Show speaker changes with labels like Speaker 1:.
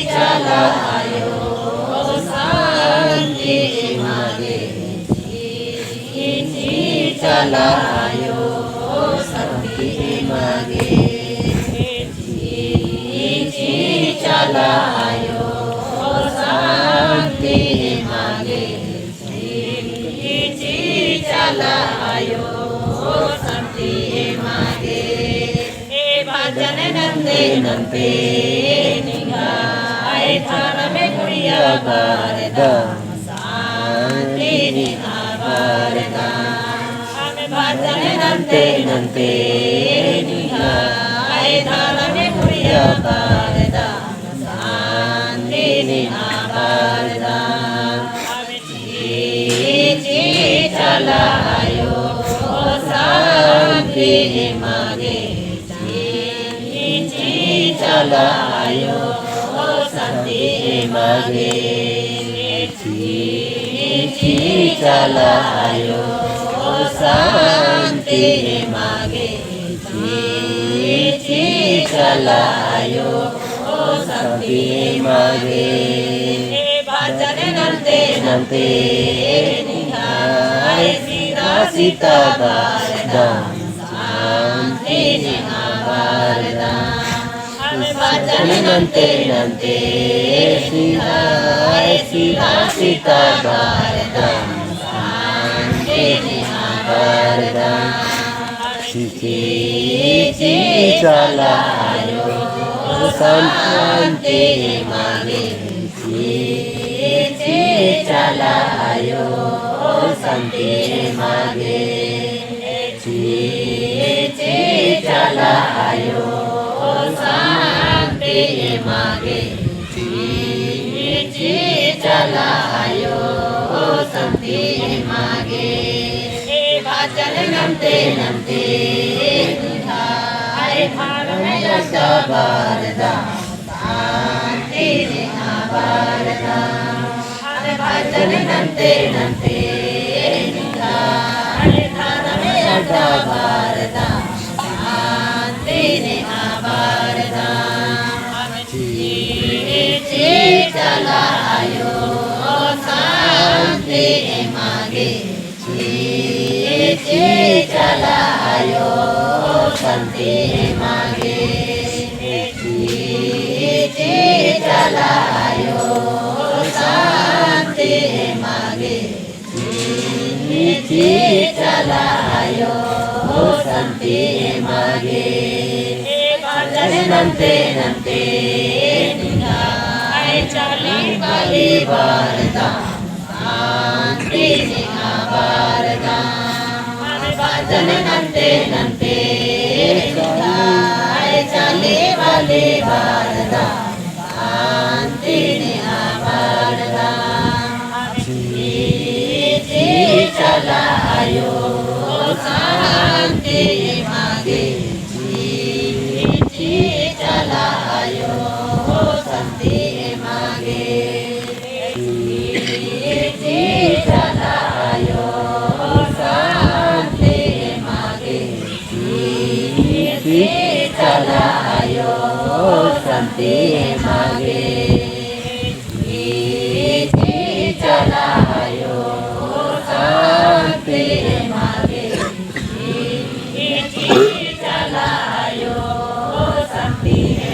Speaker 1: चलायो शांति मागे चलायो शांति मागे चलायो शांति मागे चलायो शांति मागे भजन नंदे नंदे थार में गुड़िया बारदा शांति बारदा हमें भजन नंदे नंदे थार में गुड़िया बारदा शांति बारदा हमें चलायो शांति मागे चलायो शांति मागे चलायो शांति मागे चलायो शांति मागे भजन नंते नंते सीता सीता बारदा शांति बारदा भजन नंते नंते सीता सीता सीता बारदा शांति बारदा चलायो शांति मागे चलायो शांति मागे चलायो शांति मागे चलायो शांति मागे भजन नंते नंते थार में जसा बारदा शांति बारदा भजन नंते नंते थार में जसा बारदा शांति बारदा चलायो शांति मागे चलायो शांति मागे चलायो शांति मागे चलायो शांति मागे भजन नंते नंते चली बली बारदा शांति बारदा भजन नंते नंते चली बली बारदा शांति बारदा चलायो शांति मागे चलायो शांति मागे चलायो शांति मागे चलायो शांति मागे चलायो शांति मागे चलायो शांति